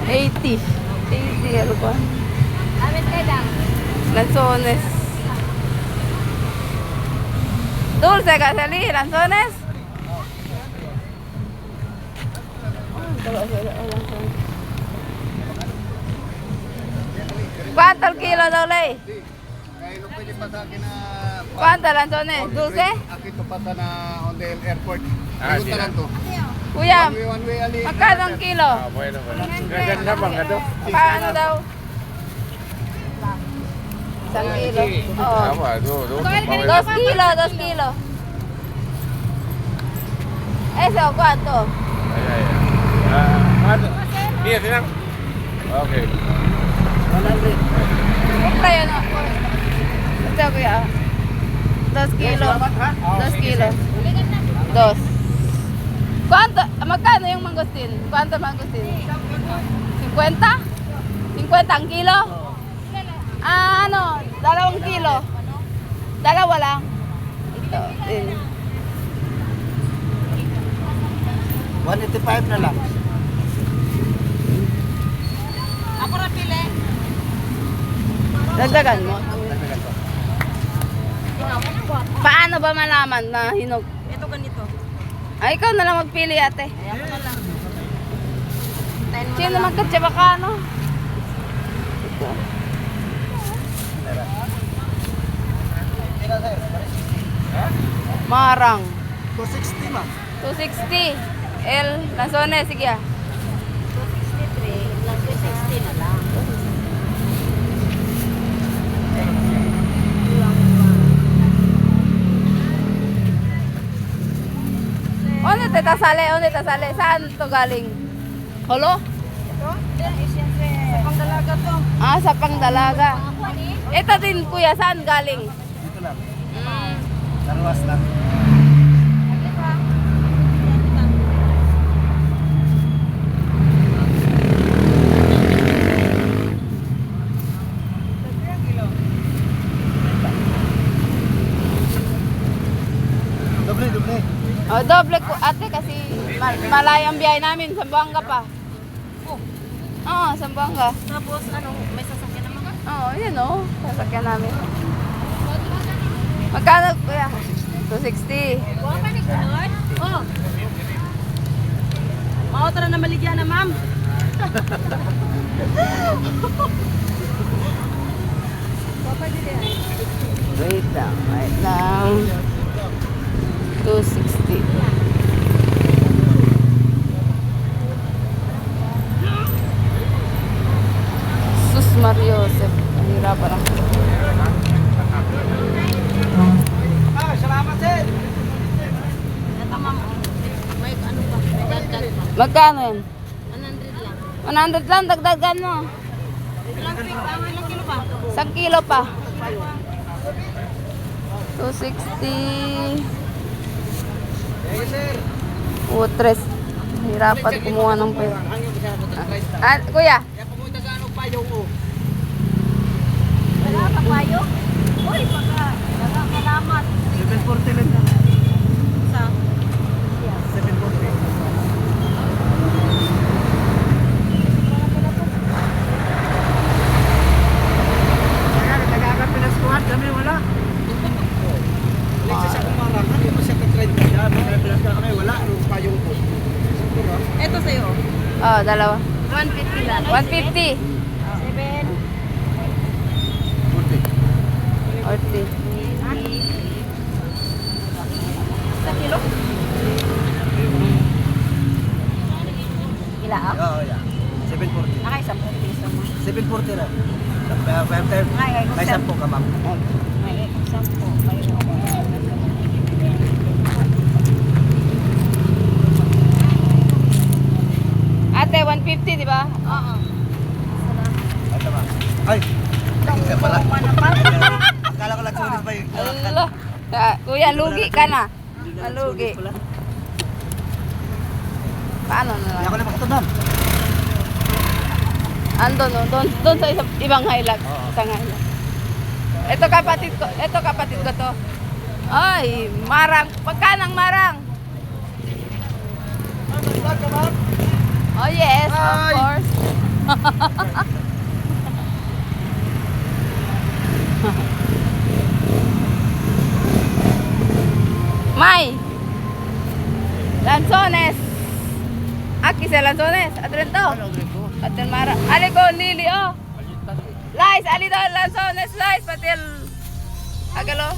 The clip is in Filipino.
80. 80, ano ba? Amin kayo lang. Lanzones. Dulce ka, Sally. Lanzones. ¿Cuánto el kilo, doble? Kaya nung pwede pa sa akin na... ¿Cuánto lanzones? Dulce? Akin to pa sa na on the airport. Ah, Ayun sila. lang to. Kuya, One way, ali. magkano ang kilo? Bueno. Gaganda bang ito? Paano daw? Isang kilo. Oo. Tama, do. 2 kilo, 2 kilo. Eso, ¿cuánto? Ay. Ano? Iya, tinang. Okay. Compra yun, no? Ito, kuya. 2 kilo. 2 kilo. 2. ¿Cuánto? Magkano yung mangosteen? ¿Cuánto mangosteen? 50? 50 ang kilo? Ah, ano? 2 kilo. Dalawa lang. Ito. 185 na lang. Ako na pili. Dagdagan mo. Paano ba malaman na hinog? Ito ganito. Ay, ikaw na lang magpili, ate. Ako na lang. Sino naman katsaba ka, no? Ito. Marang. 260 ma. 260. El Lanzones, sige ah. 263. Lang 260 na lang. Onde te sale? Onde te sale? Saan to galing? Holo? Ito? Siyempre. Sa pangdalaga to. Ah, sa Pangdalaga. Ito din, kuya, saan galing? Dito lang. Mm. Tarwas lang. Doble. Oh, doble ko, ate, kasi malayo ang biyahe namin. Sambuanga pa. Oo, Sambuanga. Tapos ano, may sasakyan naman. Oo, yun oh. Sasakyan namin. Magkano, kuya? 260. Buwan ka ni Gunod? Oh. Maotra na maligyan na, ma'am. Wait lang. 260. Sus Mario Joseph. Nahirapan ako. Salamat sir. Ito, ma'am. May ano pa? May dagdag pa. Magkano yan? 100 lang. 100 lang, dagdagan mo. Ilang kilo ba? 1 kilo pa. 260. Utres. Hirapan kumuha ng pera. Ah, kuya. Wala pa kayo? Uy, baka malamat. 740 lang. Sa 740. Nagagap pinaskuhan kami wala. Next sa kumarang, hindi mo siya ka-trade na siya. Pinaskuhan kami wala. Anong payong po? Ito sa'yo. Oh, dalawa. 150 lang. 150. 7. 40. Sa kilo? Ila ah? Oo, yeah. 740. Nakay 10 piso mo. 740 na. May 10 ka ma'am. May 10. May Ate, 150, di ba? Oo. Ito ma'am. Ay! Ito pala. Akala ko lang sulis pa yung Alo. Kuya, lugi ka na. Lugi. Paano na Hindi lang? ako na makatunam. Andun, no? Doon sa ibang highlight. Isang highlight. Ito kapatid ko to. Ay, marang. Pagkanang marang? Oh yes, of Ay. course. May. Lanzones. Aki sa Lanzones. Atren to. Atren Mara. Ali ko Lili oh. Lies, ali daw Lanzones, lies patil. Agalo.